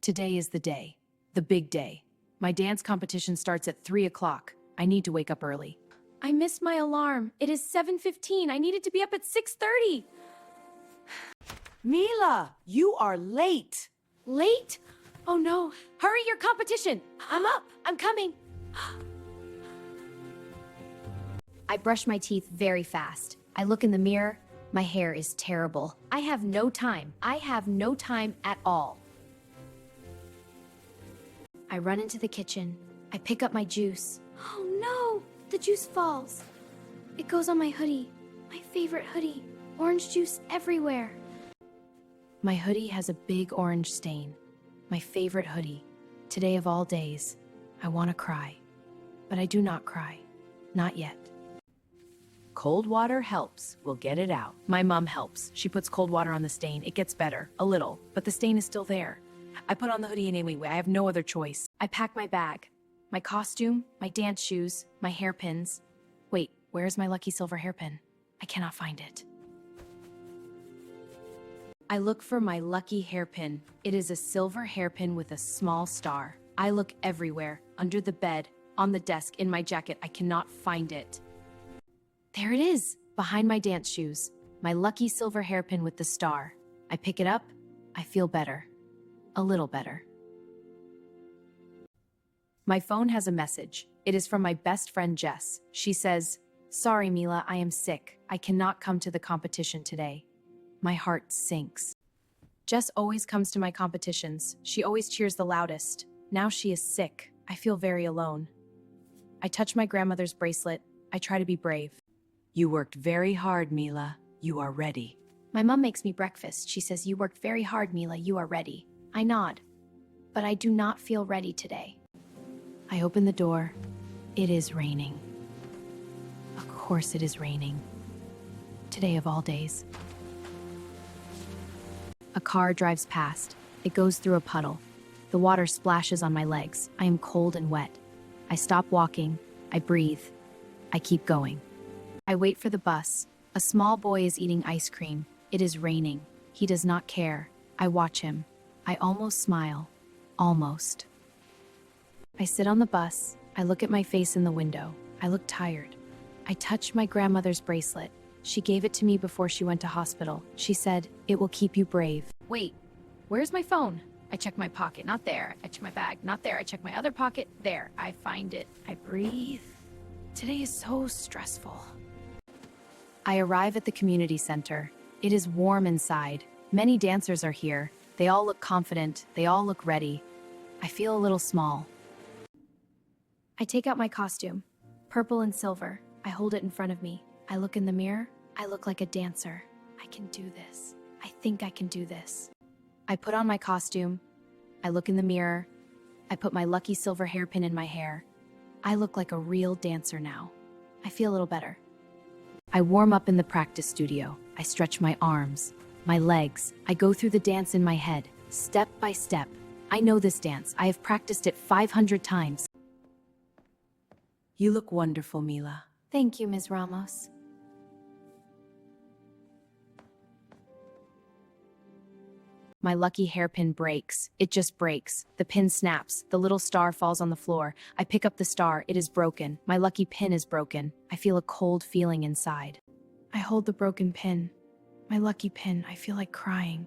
Today is the day. The big day. My dance competition starts at 3 o'clock. I need to wake up early. I missed my alarm. It is 7:15. I needed to be up at 6:30. Mila, you are late. Late? Oh no. Hurry your competition. I'm up. I'm coming. I brush my teeth very fast. I look in the mirror. My hair is terrible. I have no time. I have no time at all. I run into the kitchen. I pick up my juice. Oh no! The juice falls. It goes on my hoodie. My favorite hoodie. Orange juice everywhere. My hoodie has a big orange stain. My favorite hoodie. Today of all days. I want to cry. But I do not cry. Not yet. Cold water helps. We'll get it out. My mom helps. She puts cold water on the stain. It gets better. A little. But the stain is still there. I put on the hoodie anyway. I have no other choice. I pack my bag. My costume, my dance shoes, my hairpins. Wait, where's my lucky silver hairpin? I cannot find it. I look for my lucky hairpin. It is a silver hairpin with a small star. I look everywhere, under the bed, on the desk, in my jacket. I cannot find it. There it is, behind my dance shoes. My lucky silver hairpin with the star. I pick it up. I feel better. A little better. My phone has a message. It is from my best friend Jess. She says, "Sorry, Mila, I am sick. I cannot come to the competition today." My heart sinks. Jess always comes to my competitions. She always cheers the loudest. Now she is sick. I feel very alone. I touch my grandmother's bracelet. I try to be brave. You worked very hard, Mila. You are ready. My mom makes me breakfast. She says, "You worked very hard, Mila. You are ready." I nod. But I do not feel ready today. I open the door. It is raining. Of course it is raining. Today of all days. A car drives past. It goes through a puddle. The water splashes on my legs. I am cold and wet. I stop walking. I breathe. I keep going. I wait for the bus. A small boy is eating ice cream. It is raining. He does not care. I watch him. I almost smile. Almost. I sit on the bus. I look at my face in the window. I look tired. I touch my grandmother's bracelet. She gave it to me before she went to hospital. She said, "It will keep you brave." Wait, where's my phone? I check my pocket. Not there. I check my bag. Not there. I check my other pocket. There. I find it. I breathe. Today is so stressful. I arrive at the community center. It is warm inside. Many dancers are here. They all look confident. They all look ready. I feel a little small. I take out my costume, purple and silver. I hold it in front of me. I look in the mirror. I look like a dancer. I can do this. I think I can do this. I put on my costume. I look in the mirror. I put my lucky silver hairpin in my hair. I look like a real dancer now. I feel a little better. I warm up in the practice studio. I stretch my arms, my legs. I go through the dance in my head, step by step. I know this dance. I have practiced it 500 times. You look wonderful, Mila. Thank you, Ms. Ramos. My lucky hairpin breaks. It just breaks. The pin snaps. The little star falls on the floor. I pick up the star. It is broken. My lucky pin is broken. I feel a cold feeling inside. I hold the broken pin. My lucky pin. I feel like crying.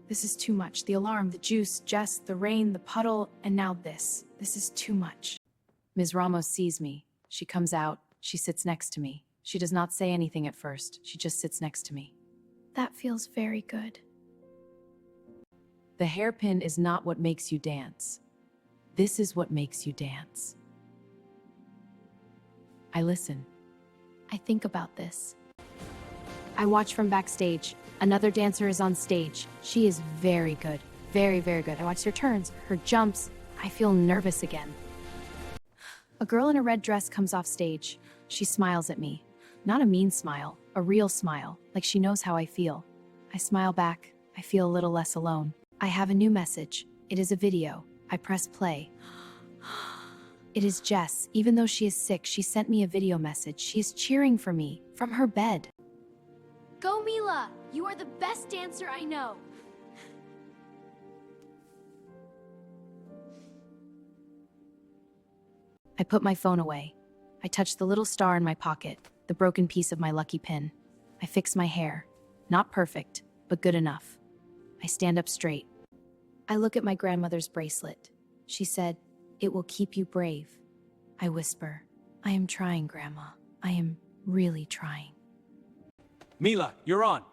This is too much. The alarm, the juice, Jess, the rain, the puddle, and now this. This is too much. Ms. Ramos sees me. She comes out. She sits next to me. She does not say anything at first. She just sits next to me. That feels very good. The hairpin is not what makes you dance. This is what makes you dance. I listen. I think about this. I watch from backstage. Another dancer is on stage. She is very good. Very, very good. I watch her turns, her jumps. I feel nervous again. A girl in a red dress comes off stage. She smiles at me. Not a mean smile, a real smile, like she knows how I feel. I smile back. I feel a little less alone. I have a new message. It is a video. I press play. It is Jess. Even though she is sick, she sent me a video message. She is cheering for me from her bed. Go, Mila! You are the best dancer I know. I put my phone away. I touch the little star in my pocket, the broken piece of my lucky pin. I fix my hair. Not perfect, but good enough. I stand up straight. I look at my grandmother's bracelet. She said, "It will keep you brave." I whisper, "I am trying, Grandma. I am really trying." Mila, you're on.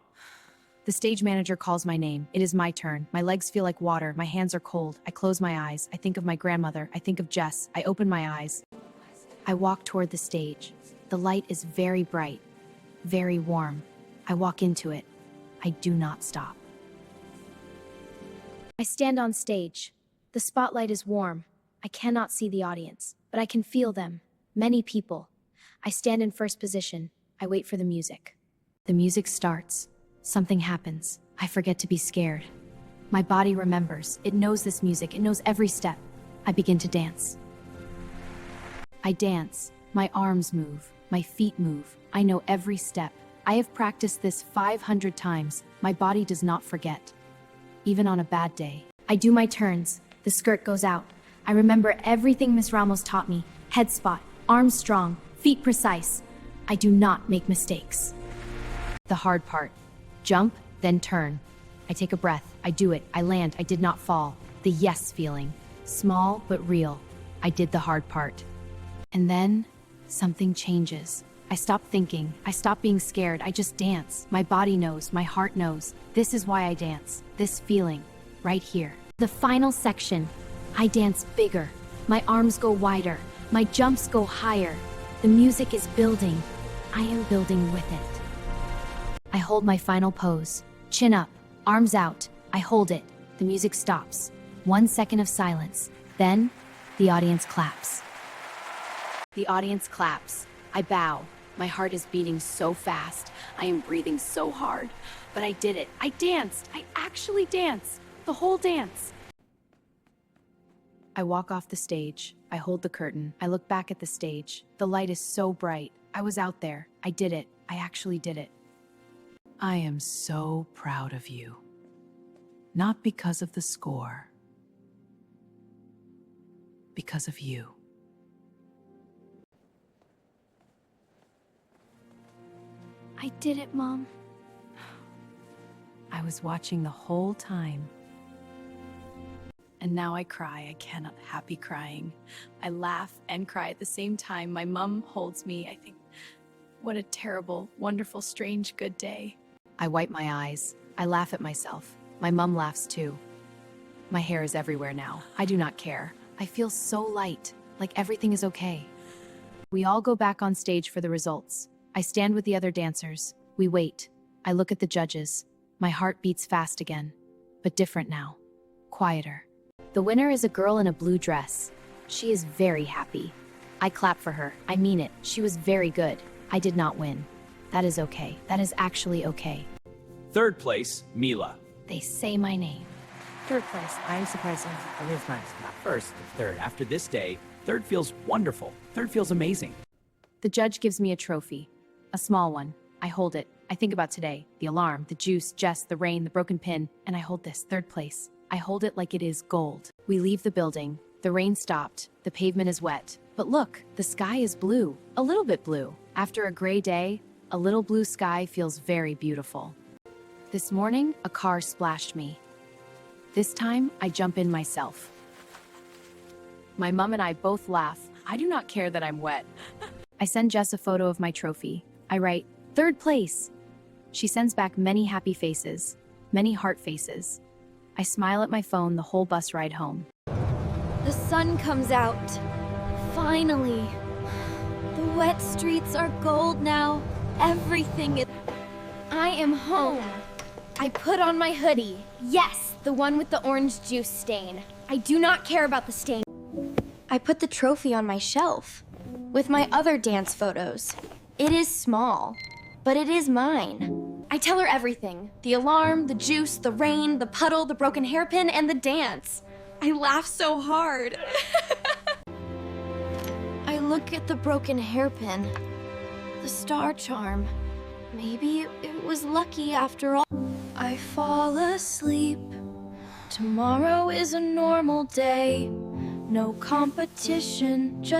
The stage manager calls my name. It is my turn. My legs feel like water. My hands are cold. I close my eyes. I think of my grandmother. I think of Jess. I open my eyes. I walk toward the stage. The light is very bright, very warm. I walk into it. I do not stop. I stand on stage. The spotlight is warm. I cannot see the audience, but I can feel them. Many people. I stand in first position. I wait for the music. The music starts. Something happens. I forget to be scared. My body remembers. It knows this music. It knows every step. I begin to dance. I dance. My arms move. My feet move. I know every step. I have practiced this 500 times. My body does not forget. Even on a bad day. I do my turns. The skirt goes out. I remember everything Miss Ramos taught me. Head spot, arms strong, feet precise. I do not make mistakes. The hard part. Jump, then turn. I take a breath. I do it. I land. I did not fall. The yes feeling. Small but real. I did the hard part. And then something changes. I stop thinking. I stop being scared. I just dance. My body knows. My heart knows. This is why I dance. This feeling. Right here. The final section. I dance bigger. My arms go wider. My jumps go higher. The music is building. I am building with it. I hold my final pose. Chin up. Arms out. I hold it. The music stops. 1 second of silence. Then, the audience claps. The audience claps. I bow. My heart is beating so fast. I am breathing so hard. But I did it. I danced. I actually danced. The whole dance. I walk off the stage. I hold the curtain. I look back at the stage. The light is so bright. I was out there. I did it. I actually did it. I am so proud of you. Not because of the score. Because of you. I did it, Mom. I was watching the whole time. And now I cry. I cannot happy crying. I laugh and cry at the same time. My mom holds me. I think, what a terrible, wonderful, strange, good day. I wipe my eyes. I laugh at myself. My mom laughs too. My hair is everywhere now. I do not care. I feel so light, like everything is okay. We all go back on stage for the results. I stand with the other dancers. We wait. I look at the judges. My heart beats fast again, but different now. Quieter. The winner is a girl in a blue dress. She is very happy. I clap for her. I mean it. She was very good. I did not win. That is okay. That is actually okay. Third place, Mila. They say my name. Third place. I'm surprised. It is nice. Not first, third. After this day, third feels wonderful. Third feels amazing. The judge gives me a trophy. A small one. I hold it. I think about today. The alarm, the juice, Jess, the rain, the broken pin, and I hold this, third place. I hold it like it is gold. We leave the building. The rain stopped. The pavement is wet. But look, the sky is blue. A little bit blue. After a gray day, a little blue sky feels very beautiful. This morning, a car splashed me. This time, I jump in myself. My mom and I both laugh. I do not care that I'm wet. I send Jess a photo of my trophy. I write, "Third place." She sends back many happy faces, many heart faces. I smile at my phone the whole bus ride home. The sun comes out. Finally. The wet streets are gold now. Everything is... I am home. I put on my hoodie. Yes, the one with the orange juice stain. I do not care about the stain. I put the trophy on my shelf with my other dance photos. It is small, but it is mine. I tell her everything. The alarm, the juice, the rain, the puddle, the broken hairpin, and the dance. I laugh so hard. I look at the broken hairpin, the star charm. Maybe it was lucky after all. I fall asleep. Tomorrow is a normal day. No competition, just